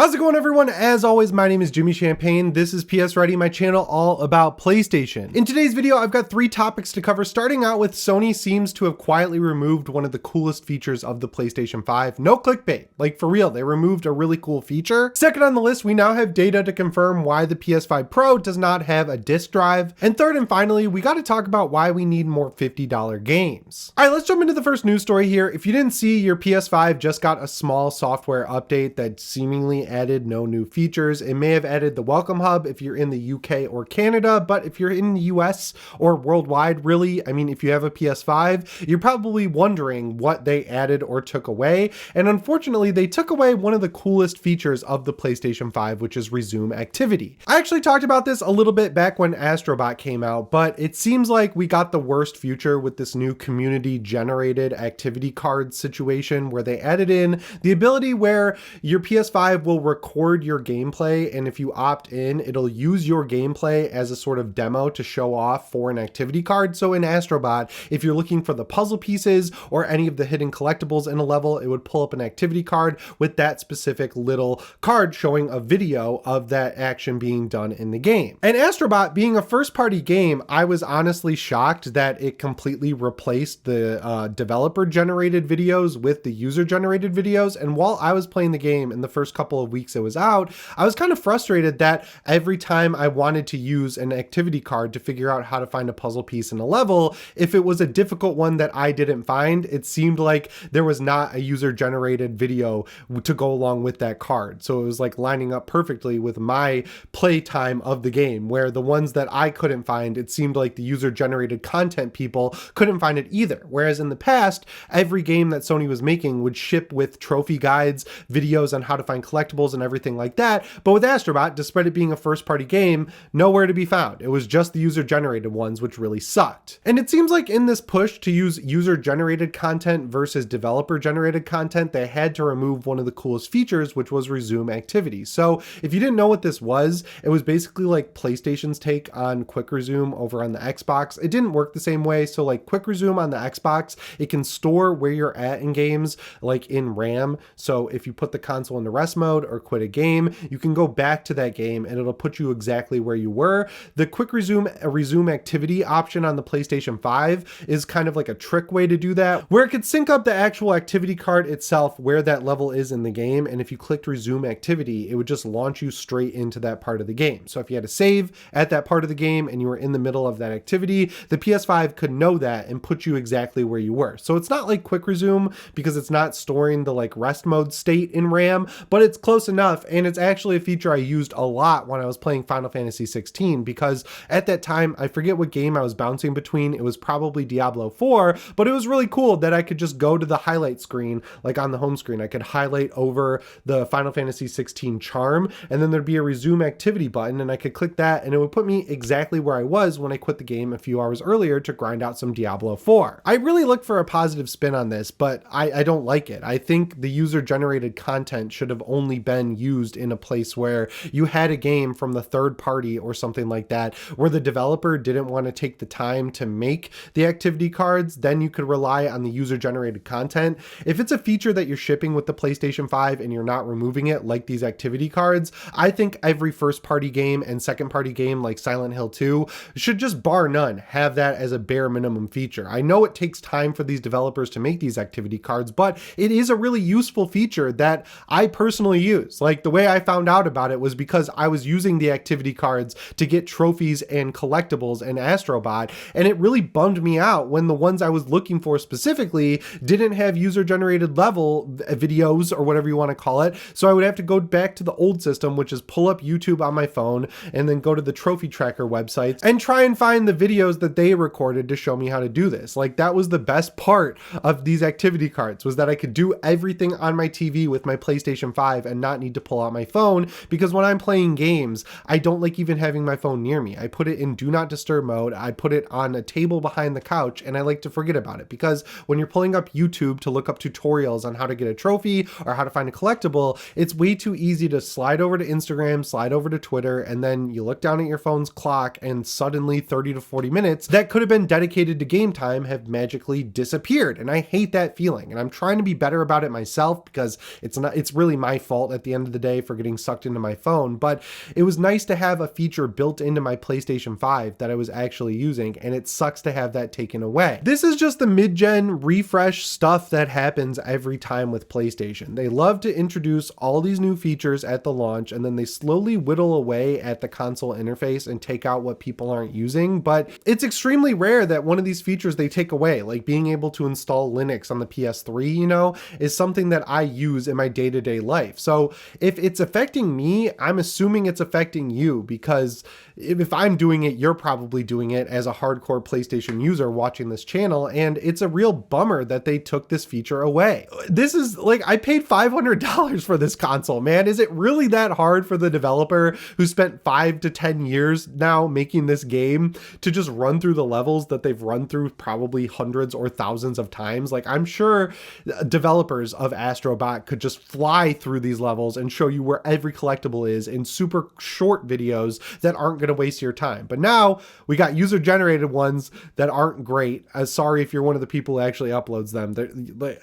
How's it going, everyone? As always, my name is Jimmy Champagne. This is PSReady, my channel all about PlayStation. In today's video, I've got 3 topics to cover, starting out with Sony seems to have quietly removed one of the coolest features of the PlayStation 5. No clickbait, like for real, they removed a really cool feature. Second on the list, we now have data to confirm why the PS5 Pro does not have a disk drive. And third and finally, we got to talk about why we need more $50 games. All right, let's jump into the first news story here. If you didn't see, your PS5 just got a small software update that seemingly added no new features. It may have added the Welcome Hub if you're in the UK or Canada, but if you're in the US or worldwide, really, I mean, if you have a PS5, you're probably wondering what they added or took away. And unfortunately, they took away one of the coolest features of the PlayStation 5, which is resume activity. I actually talked about this a little bit back when Astrobot came out, but it seems like we got the worst future with this new community generated activity card situation where they added in the ability where your PS5 will record your gameplay, and if you opt in, it'll use your gameplay as a sort of demo to show off for an activity card. So in Astrobot, if you're looking for the puzzle pieces or any of the hidden collectibles in a level, it would pull up an activity card with that specific little card showing a video of that action being done in the game. And Astrobot being a first-party game, I was honestly shocked that it completely replaced the developer-generated videos with the user-generated videos. And while I was playing the game in the first couple of weeks it was out, I was kind of frustrated that every time I wanted to use an activity card to figure out how to find a puzzle piece in a level, if it was a difficult one that I didn't find, it seemed like there was not a user-generated video to go along with that card. So it was like lining up perfectly with my playtime of the game, where the ones that I couldn't find, it seemed like the user-generated content people couldn't find it either. Whereas in the past, every game that Sony was making would ship with trophy guides, videos on how to find collectibles and everything like that. But with Astrobot, despite it being a first-party game, nowhere to be found. It was just the user-generated ones, which really sucked. And it seems like in this push to use user-generated content versus developer-generated content, they had to remove one of the coolest features, which was resume activity. So if you didn't know what this was, it was basically like PlayStation's take on quick resume over on the Xbox. It didn't work the same way. So like quick resume on the Xbox, it can store where you're at in games, like in RAM. So if you put the console into rest mode or quit a game, you can go back to that game and it'll put you exactly where you were. The quick resume activity option on the PlayStation 5 is kind of like a trick way to do that, where it could sync up the actual activity card itself where that level is in the game. And if you clicked resume activity, it would just launch you straight into that part of the game. So if you had to save at that part of the game and you were in the middle of that activity, the PS5 could know that and put you exactly where you were. So it's not like quick resume because it's not storing the like rest mode state in RAM, but it's close enough. And it's actually a feature I used a lot when I was playing Final Fantasy 16, because at that time, I forget what game I was bouncing between. It was probably Diablo 4, but it was really cool that I could just go to the highlight screen, like on the home screen. I could highlight over the Final Fantasy 16 charm, and then there'd be a resume activity button, and I could click that, and it would put me exactly where I was when I quit the game a few hours earlier to grind out some Diablo 4. I really look for a positive spin on this, but I don't like it. I think the user-generated content should have only been used in a place where you had a game from the third party or something like that, where the developer didn't want to take the time to make the activity cards. Then you could rely on the user-generated content. If it's a feature that you're shipping with the PlayStation 5 and you're not removing it, like these activity cards, I think every first-party game and second-party game like Silent Hill 2 should just bar none have that as a bare minimum feature. I know it takes time for these developers to make these activity cards, but it is a really useful feature that I personally use. Like the way I found out about it was because I was using the activity cards to get trophies and collectibles in Astrobot, and it really bummed me out when the ones I was looking for specifically didn't have user-generated level videos or whatever you want to call it. So I would have to go back to the old system, which is pull up YouTube on my phone and then go to the trophy tracker websites and try and find the videos that they recorded to show me how to do this. Like that was the best part of these activity cards, was that I could do everything on my TV with my PlayStation 5 and not need to pull out my phone, because when I'm playing games, I don't like even having my phone near me. I put it in do not disturb mode. I put it on a table behind the couch, and I like to forget about it, because when you're pulling up YouTube to look up tutorials on how to get a trophy or how to find a collectible, it's way too easy to slide over to Instagram, slide over to Twitter, and then you look down at your phone's clock and suddenly 30 to 40 minutes that could have been dedicated to game time have magically disappeared. And I hate that feeling. And I'm trying to be better about it myself, because it's really my fault fault at the end of the day for getting sucked into my phone, but it was nice to have a feature built into my PlayStation 5 that I was actually using, and it sucks to have that taken away. This is just the mid-gen refresh stuff that happens every time with PlayStation. They love to introduce all these new features at the launch, and then they slowly whittle away at the console interface and take out what people aren't using. But it's extremely rare that one of these features they take away, like being able to install Linux on the PS3, you know, is something that I use in my day-to-day life. So if it's affecting me, I'm assuming it's affecting you, because if I'm doing it, you're probably doing it as a hardcore PlayStation user watching this channel, and it's a real bummer that they took this feature away. This is like, I paid $500 for this console, man. Is it really that hard for the developer who spent 5 to 10 years now making this game to just run through the levels that they've run through probably hundreds or thousands of times? Like, I'm sure developers of Astrobot could just fly through these levels and show you where every collectible is in super short videos that aren't going to waste your time. But now we got user generated ones that aren't great. Sorry if you're one of the people who actually uploads them.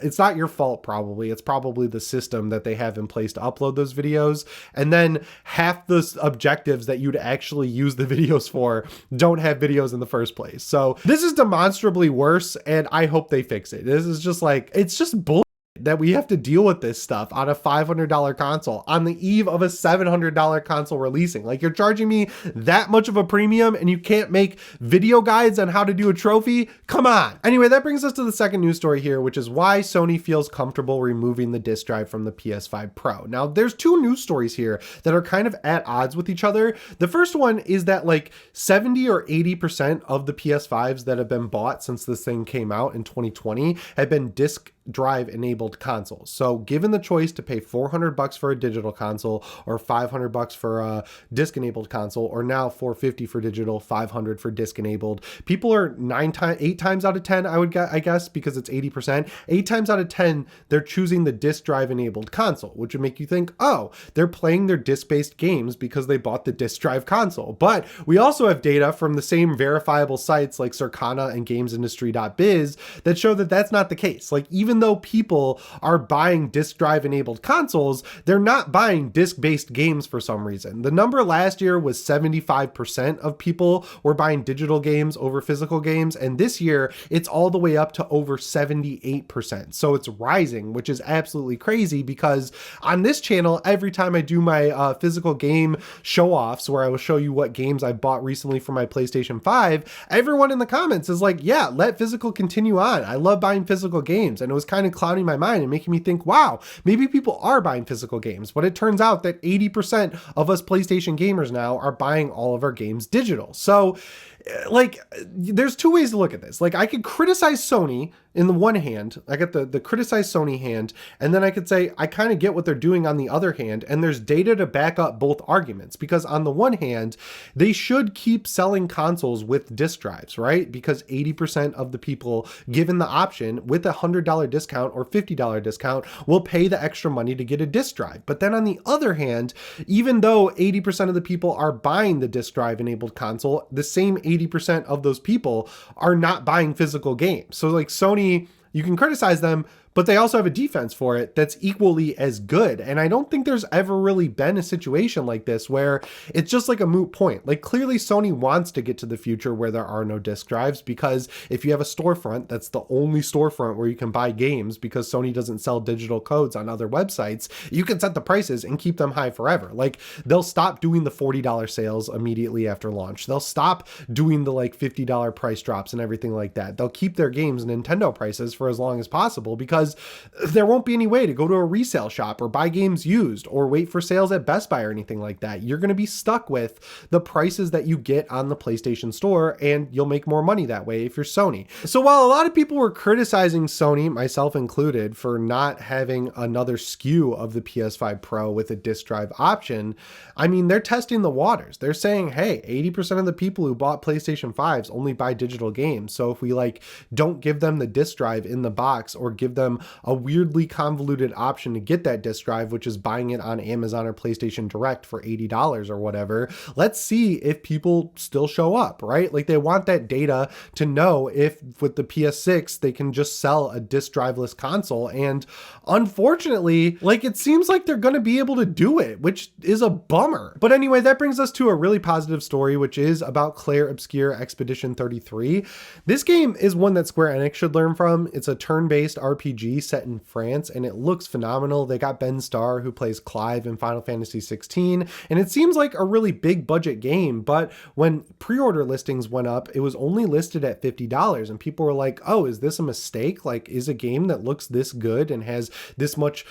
It's not your fault, probably. It's probably the system that they have in place to upload those videos. And then half the objectives that you'd actually use the videos for don't have videos in the first place. So this is demonstrably worse, and I hope they fix it. This is just like, it's just bull that we have to deal with this stuff on a $500 console on the eve of a $700 console releasing. Like, you're charging me that much of a premium and you can't make video guides on how to do a trophy? Come on. Anyway, that brings us to the second news story here, which is why Sony feels comfortable removing the disk drive from the PS5 Pro. Now, there's two news stories here that are kind of at odds with each other. The first one is that like 70 or 80% of the PS5s that have been bought since this thing came out in 2020 have been disk drive enabled consoles. So given the choice to pay $400 for a digital console or $500 for a disc enabled console, or now $450 for digital, $500 for disc enabled, people are 8 times out of 10, I guess, because it's 80%, 8 times out of 10, they're choosing the disc drive enabled console, which would make you think, oh, they're playing their disc-based games because they bought the disc drive console. But we also have data from the same verifiable sites like Circana and GamesIndustry.biz that show that that's not the case. Like, even though people are buying disk drive enabled consoles, they're not buying disc-based games for some reason. The number last year was 75% of people were buying digital games over physical games, and this year it's all the way up to over 78%. So it's rising, which is absolutely crazy, because on this channel, every time I do my physical game show-offs, where I will show you what games I bought recently for my PlayStation 5, everyone in the comments is like, yeah, let physical continue on. I love buying physical games. And it was kind of clouding my mind and making me think, wow, maybe people are buying physical games. But it turns out that 80% of us PlayStation gamers now are buying all of our games digital. So like, there's two ways to look at this. Like, I could criticize Sony in the one hand, I get the criticize Sony hand, and then I could say I kind of get what they're doing on the other hand, and there's data to back up both arguments. Because on the one hand, they should keep selling consoles with disk drives, right? Because 80% of the people given the option with a $100 discount or $50 discount will pay the extra money to get a disk drive. But then on the other hand, even though 80% of the people are buying the disk drive enabled console, the same 80% of those people are not buying physical games. So like, Sony, you can criticize them, but they also have a defense for it that's equally as good. And I don't think there's ever really been a situation like this where it's just like a moot point. Like, clearly Sony wants to get to the future where there are no disk drives, because if you have a storefront, that's the only storefront where you can buy games, because Sony doesn't sell digital codes on other websites, you can set the prices and keep them high forever. Like, they'll stop doing the $40 sales immediately after launch. They'll stop doing the like $50 price drops and everything like that. They'll keep their games Nintendo prices for as long as possible, because there won't be any way to go to a resale shop or buy games used or wait for sales at Best Buy or anything like that. You're going to be stuck with the prices that you get on the PlayStation Store, and you'll make more money that way if you're Sony. So while a lot of people were criticizing Sony, myself included, for not having another SKU of the PS5 Pro with a disk drive option, I mean, they're testing the waters. They're saying, hey, 80% of the people who bought PlayStation 5s only buy digital games. So if we like don't give them the disk drive in the box, or give them from a weirdly convoluted option to get that disk drive, which is buying it on Amazon or PlayStation Direct for $80 or whatever. Let's see if people still show up, right? Like they want that data to know if with the PS6 they can just sell a disk driveless console. And unfortunately, like it seems like they're going to be able to do it, which is a bummer. But anyway, that brings us to a really positive story, which is about Clair Obscur Expedition 33. This game is one that Square Enix should learn from. It's a turn-based RPG set in France, and it looks phenomenal. They got Ben Starr, who plays Clive in Final Fantasy 16, and it seems like a really big budget game, but when pre-order listings went up, it was only listed at $50, and people were like, oh, is this a mistake? Like, is a game that looks this good and has this much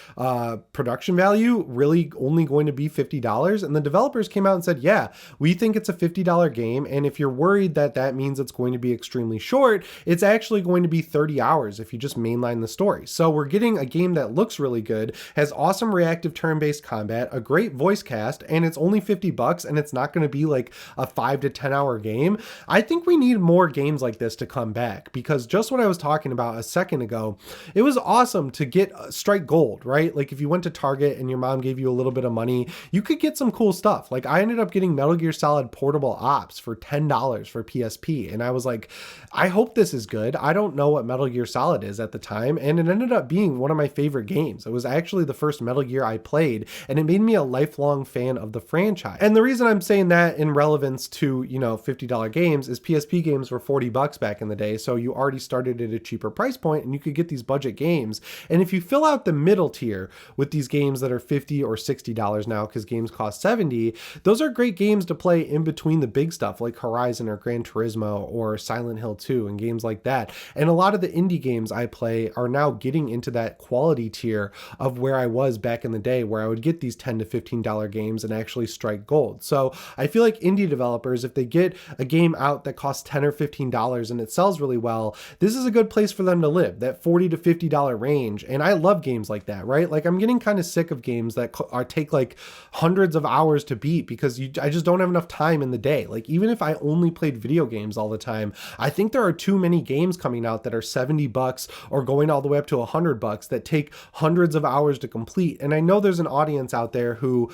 production value really only going to be $50? And the developers came out and said, yeah, we think it's a $50 game, and if you're worried that that means it's going to be extremely short, it's actually going to be 30 hours if you just mainline the story. So we're getting a game that looks really good, has awesome reactive turn-based combat, a great voice cast, and it's only $50, and it's not going to be like a 5 to 10 hour game. I think we need more games like this to come back, because just what I was talking about a second ago, it was awesome to get strike gold, right? Like if you went to Target and your mom gave you a little bit of money, you could get some cool stuff. Like I ended up getting Metal Gear Solid Portable Ops for $10 for PSP. And I was like, I hope this is good. I don't know what Metal Gear Solid is at the time. And it ended up being one of my favorite games. It was actually the first Metal Gear I played, and it made me a lifelong fan of the franchise. And the reason I'm saying that in relevance to, you know, $50 games is PSP games were $40 back in the day. So you already started at a cheaper price point and you could get these budget games. And if you fill out the middle tier with these games that are $50 or $60 now, because games cost $70, those are great games to play in between the big stuff like Horizon or Gran Turismo or Silent Hill 2 and games like that. And a lot of the indie games I play are now getting into that quality tier of where I was back in the day, where I would get these $10 to $15 games and actually strike gold. So I feel like indie developers, if they get a game out that costs $10 or $15 and it sells really well, this is a good place for them to live, that $40 to $50 range. And I love games like that, right? Like I'm getting kind of sick of games that take like hundreds of hours to beat because I just don't have enough time in the day. Like even if I only played video games all the time, I think there are too many games coming out that are $70 or going all the way up to $100 that take hundreds of hours to complete. And I know there's an audience out there who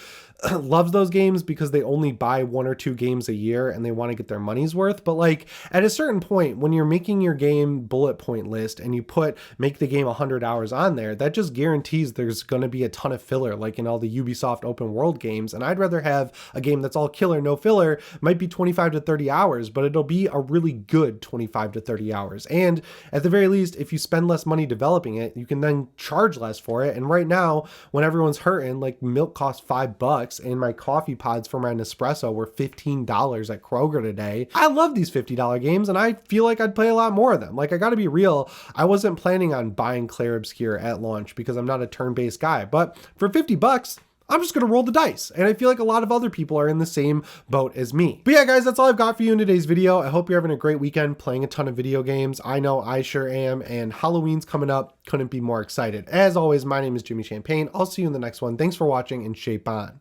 loves those games because they only buy 1 or 2 games a year and they want to get their money's worth. But like at a certain point, when you're making your game bullet point list and you make the game 100 hours on there, that just guarantees there's going to be a ton of filler, like in all the Ubisoft open world games. And I'd rather have a game that's all killer, no filler, might be 25 to 30 hours, but it'll be a really good 25 to 30 hours. And at the very least, if you spend less money developing it, you can then charge less for it. And right now, when everyone's hurting, like milk costs $5 and my coffee pods for my Nespresso were $15 at Kroger today. I love these $50 games and I feel like I'd play a lot more of them. Like I gotta be real, I wasn't planning on buying Clair Obscur at launch because I'm not a turn-based guy, but for $50, I'm just going to roll the dice. And I feel like a lot of other people are in the same boat as me. But yeah, guys, that's all I've got for you in today's video. I hope you're having a great weekend playing a ton of video games. I know I sure am. And Halloween's coming up. Couldn't be more excited. As always, my name is Jimmy Champagne. I'll see you in the next one. Thanks for watching and shape on.